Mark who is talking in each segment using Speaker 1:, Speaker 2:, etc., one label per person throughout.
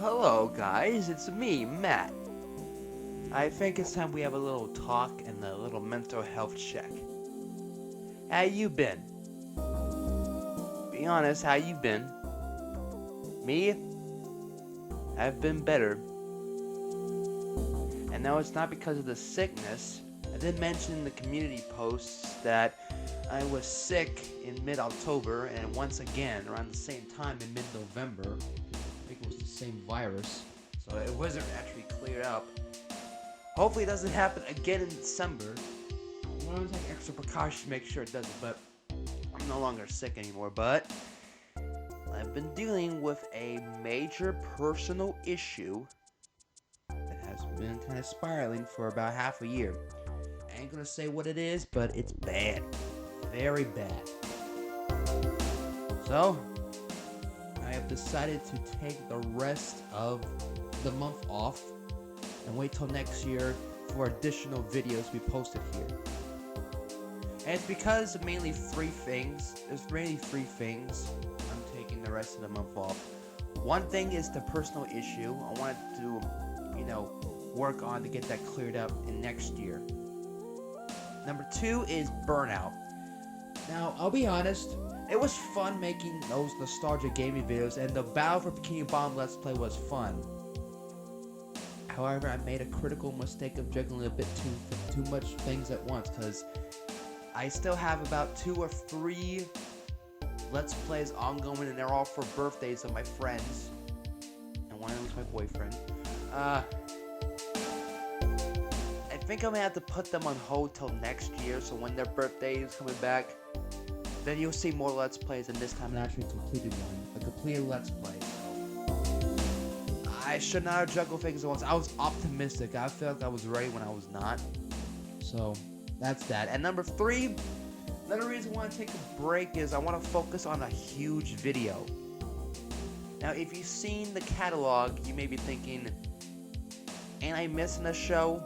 Speaker 1: Hello guys, it's me, Matt. I think it's time we have a little talk and a little mental health check. How you been? Be honest, how you been? Me? I've been better. And no, it's not because of the sickness. I did mention in the community posts that I was sick in mid-October and once again around the same time in mid-November. I think it was the same virus, so it wasn't actually cleared up. Hopefully it doesn't happen again in December. I'm going to take extra precautions to make sure it doesn't, but I'm no longer sick anymore. But I've been dealing with a major personal issue that has been kind of spiraling for about half a year. I ain't gonna say what it is, but it's bad. Very bad. So, I have decided to take the rest of the month off and wait till next year for additional videos to be posted here. And it's because of mainly three things. There's mainly three things I'm taking the rest of the month off. One thing is the personal issue. I wanted to, work on to get that cleared up in next year. Number two is burnout. Now, I'll be honest, it was fun making those nostalgia gaming videos, and the Battle for Bikini Bottom Let's Play was fun. However, I made a critical mistake of juggling a bit too much things at once, because I still have about 2 or 3 Let's Plays ongoing, and they're all for birthdays of my friends, and one of them is my boyfriend. I think I'm gonna have to put them on hold till next year, so when their birthday is coming back, then you'll see more Let's Plays, and this time I actually completed one. A completed Let's Play. So I should not have juggled things at once. I was optimistic. I felt I was ready when I was not. So that's that. And number 3, another reason I want to take a break is I want to focus on a huge video. Now, if you've seen the catalog, you may be thinking, ain't I missing a show?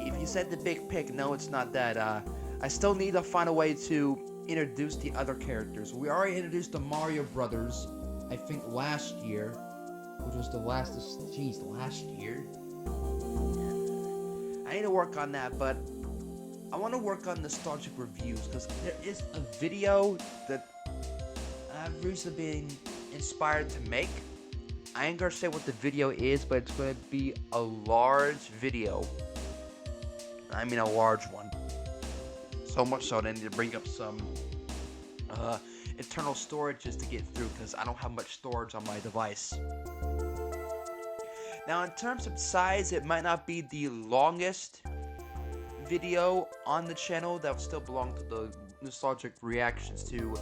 Speaker 1: If you said the big pick, no, it's not that. I still need to find a way to introduce the other characters. We already introduced the Mario Brothers, I think last year, which was last year. I need to work on that, but I want to work on nostalgic reviews, because there is a video that I've recently been inspired to make. I ain't gonna say what the video is, but it's gonna be a large video. I mean a large one. So much so that I need to bring up some internal storages to get through, because I don't have much storage on my device. Now, in terms of size, it might not be the longest video on the channel. That would still belong to the nostalgic reactions to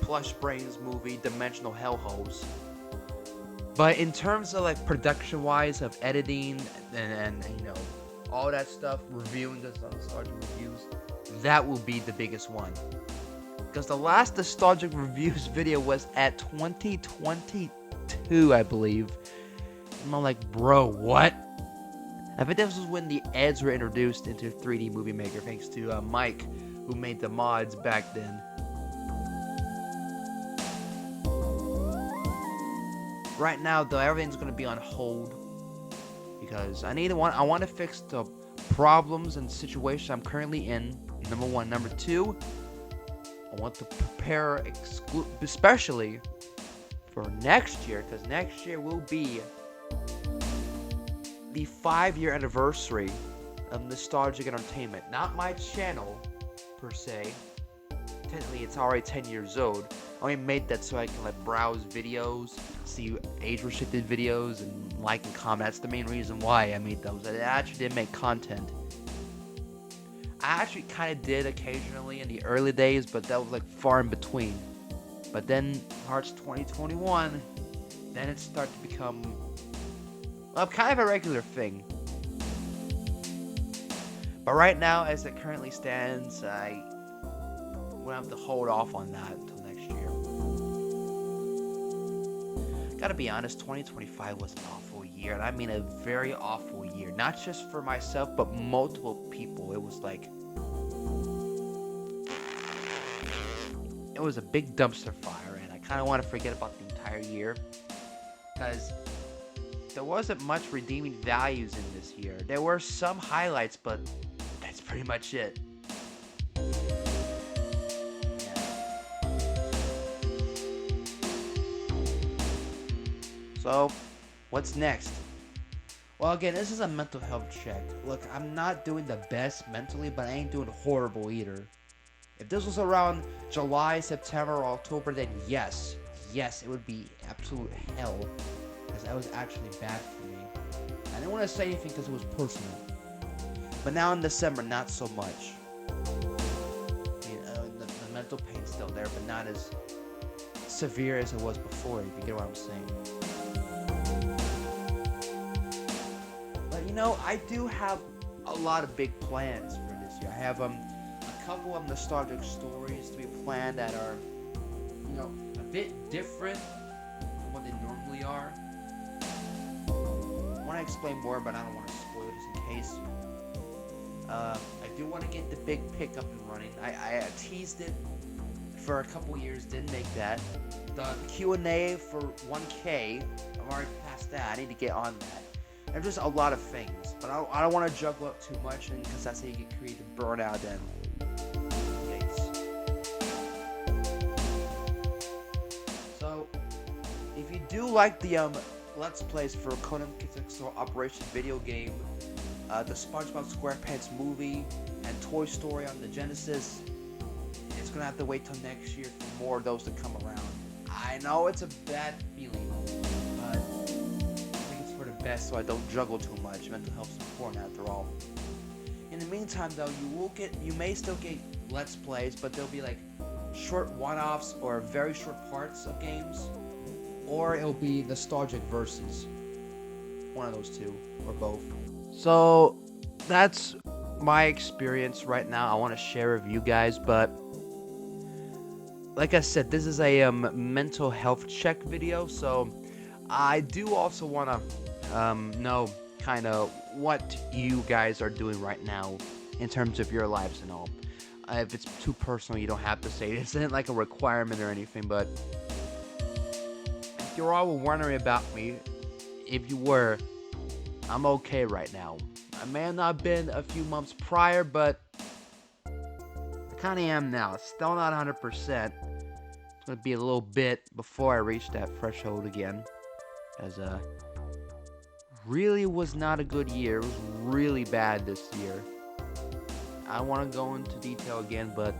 Speaker 1: Plush Brains movie Dimensional Hellholes. But in terms of like production wise of editing and all that stuff, reviewing the nostalgic reviews, that will be the biggest one. Because the last nostalgic reviews video was at 2022, I believe. And I'm like, bro, what? I think this was when the ads were introduced into 3D Movie Maker, thanks to Mike, who made the mods back then. Right now, though, everything's gonna be on hold because I want to fix the problems and situation I'm currently in. Number 1, number 2, I want to prepare especially for next year, because next year will be the 5-year anniversary of Nostalgic Entertainment. Not my channel per se. Technically, it's already 10 years old. I only made that so I can browse videos, see age-restricted videos, and like and comment. That's the main reason why I made those. I actually didn't make content. I actually kind of did occasionally in the early days, but that was far in between. But then March 2021, then it started to become kind of a regular thing. But right now, as it currently stands, I will have to hold off on that until next year. Gotta be honest, 2025 was an awful year, and I mean a very awful year. Not just for myself, but multiple people. It was a big dumpster fire, and I kind of want to forget about the entire year. because there wasn't much redeeming values in this year. There were some highlights, but that's pretty much it. So, what's next? Well, again, this is a mental health check. Look, I'm not doing the best mentally, but I ain't doing horrible either. If this was around July, September, or October, then yes, it would be absolute hell, because that was actually bad for me. I didn't want to say anything because it was personal. But now in December, not so much. The mental pain's still there, but not as severe as it was before, if you get what I'm saying. I do have a lot of big plans for this year. I have a couple of nostalgic stories to be planned that are, a bit different from what they normally are. I want to explain more, but I don't want to spoil it just in case. I do want to get the big pick up and running. I teased it for a couple years, didn't make that. The Q&A for 1K, I'm already past that. I need to get on that. There's just a lot of things, but I don't want to juggle up too much, because that's how you get creative burnout and yikes. So, if you do like the Let's Plays for Conan Kitsune Operation video game, the SpongeBob SquarePants movie, and Toy Story on the Genesis, it's gonna have to wait till next year for more of those to come around. I know it's a bad feeling, but best so I don't juggle too much. Mental health is important after all. In the meantime though, you may still get Let's Plays, but they'll be like short one-offs or very short parts of games, or it'll be nostalgic verses. One of those two, or both. So that's my experience right now. I want to share with you guys, but like I said, this is a mental health check video, so I do also want to know kind of what you guys are doing right now in terms of your lives and all. If it's too personal, you don't have to say it. This isn't like a requirement or anything, but if you're all wondering about me, if you were, I'm okay right now. I may have not been a few months prior, but I kind of am now. Still not 100%. It's going to be a little bit before I reach that threshold again, as really was not a good year. It was really bad this year. I want to go into detail again, but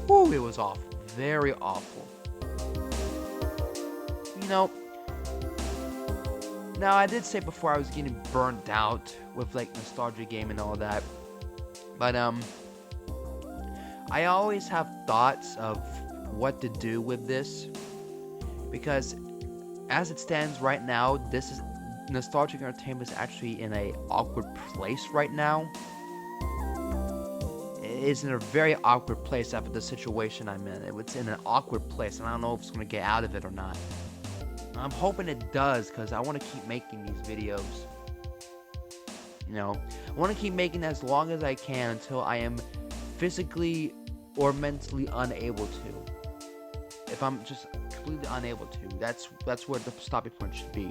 Speaker 1: whew, it was awful. Very awful. Now I did say before I was getting burnt out with like nostalgia game and all that, but I always have thoughts of what to do with this, because as it stands right now, nostalgic entertainment is actually in a awkward place right now. It's in a very awkward place after the situation I'm in. It's in an awkward place, and I don't know if it's going to get out of it or not. I'm hoping it does, because I want to keep making these videos. I want to keep making as long as I can until I am physically or mentally unable to. If I'm just completely unable to, that's where the stopping point should be.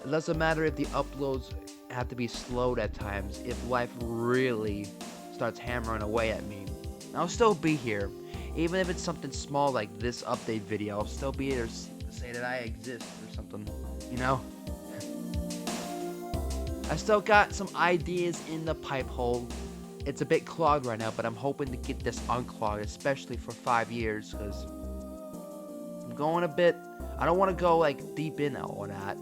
Speaker 1: It doesn't matter if the uploads have to be slowed at times. If life really starts hammering away at me, I'll still be here. Even if it's something small like this update video, I'll still be here to say that I exist or something, I still got some ideas in the pipe hole. It's a bit clogged right now, but I'm hoping to get this unclogged, especially for 5 years, because I'm going a bit, I don't want to go like deep in all that,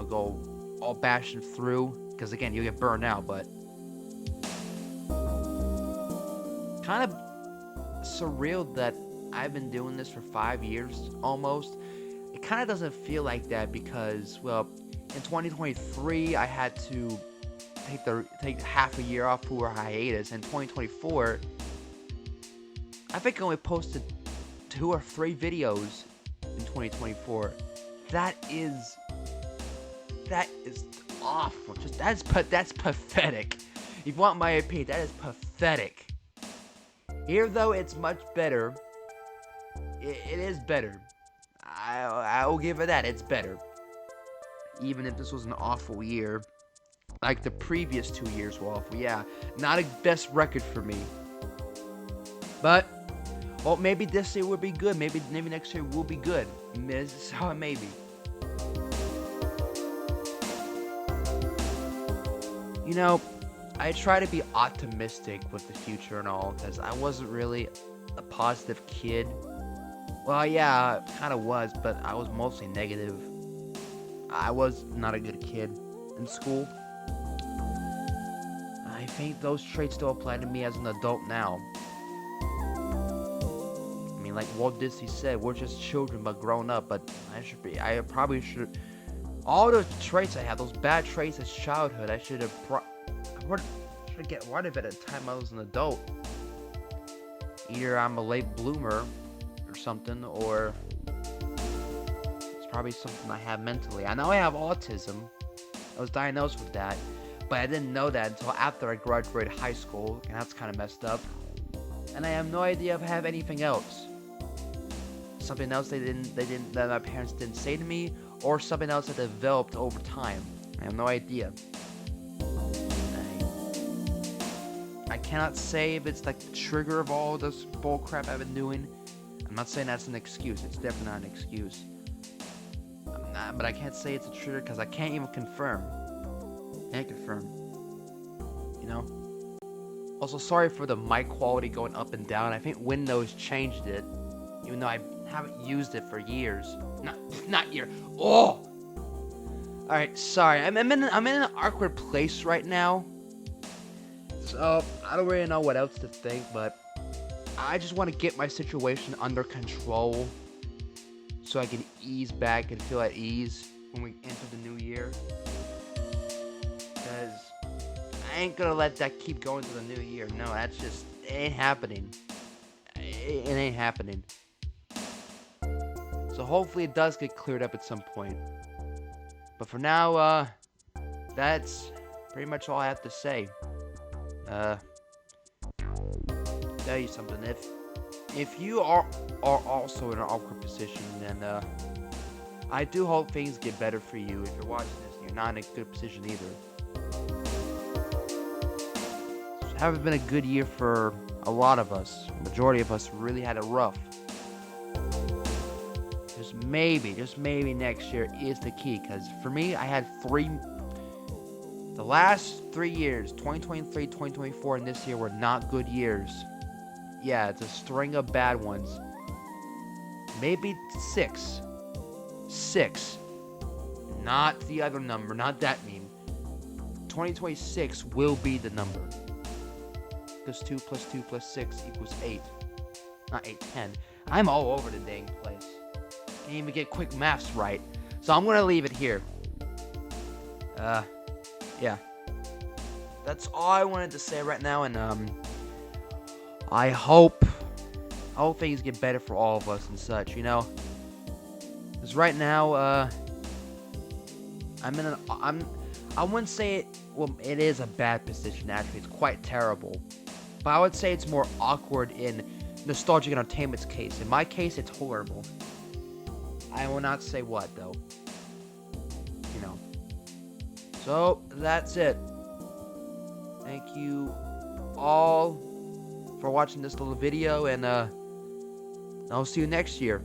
Speaker 1: go all bashing through, because again, you'll get burned out, but kind of surreal that I've been doing this for 5 years almost. It kind of doesn't feel like that, because, well, in 2023 I had to take half a year off for a hiatus. In 2024, I think I only posted 2 or 3 videos in 2024. That is awful. That's pathetic. If you want my opinion, that is pathetic. Here though, it's much better it is better. I will give it that. It's better. Even if this was an awful year, like the previous 2 years were awful. Yeah, not a best record for me. But well, maybe this year will be good. Maybe next year will be good. This is how it may be. You know, I try to be optimistic with the future and all, because I wasn't really a positive kid. Well, yeah, kind of was, but I was mostly negative. I was not a good kid in school. I think those traits still apply to me as an adult now. I mean, like Walt Disney said, we're just children but grown up, but I probably should, all the traits I had, those bad traits as childhood, I should have, should get rid of it at the time I was an adult. Either I'm a late bloomer or something, or it's probably something I have mentally. I know I have autism. I was diagnosed with that, but I didn't know that until after I graduated high school, and that's kind of messed up. And I have no idea if I have anything else. Something else that my parents didn't say to me, or something else that developed over time. I have no idea. I cannot say if it's like the trigger of all this bullcrap I've been doing. I'm not saying that's an excuse. It's definitely not an excuse. But I can't say it's a trigger because I can't even confirm. Can't confirm. You know? Also, sorry for the mic quality going up and down. I think Windows changed it, even though I haven't used it for years. Not year. Oh! Alright, sorry. I'm in an awkward place right now. So, I don't really know what else to think, but I just want to get my situation under control so I can ease back and feel at ease when we enter the new year. Because I ain't gonna let that keep going to the new year. No, that's just, it ain't happening. It ain't happening. So hopefully it does get cleared up at some point. But for now, that's pretty much all I have to say. Tell you something, if you are also in an awkward position, then I do hope things get better for you. If you're watching this and you're not in a good position either. It haven't been a good year for a lot of us. The majority of us really had it rough. Just maybe next year is the key, because for me, I had the last 3 years, 2023, 2024, and this year were not good years. Yeah, it's a string of bad ones. Maybe 6. 6. Not the other number, not that meme. 2026 will be the number. Because 2 plus 2 plus 6 equals 8. Not 8, 10. I'm all over the dang place. Can't even get quick maths right. So I'm gonna leave it here. Yeah. That's all I wanted to say right now, and I hope things get better for all of us and such, you know. Because right now, I wouldn't say it. Well, it is a bad position actually. It's quite terrible, but I would say it's more awkward in Nostalgic Entertainment's case. In my case, it's horrible. I will not say what though. You know. So that's it. Thank you all for watching this little video, and I'll see you next year.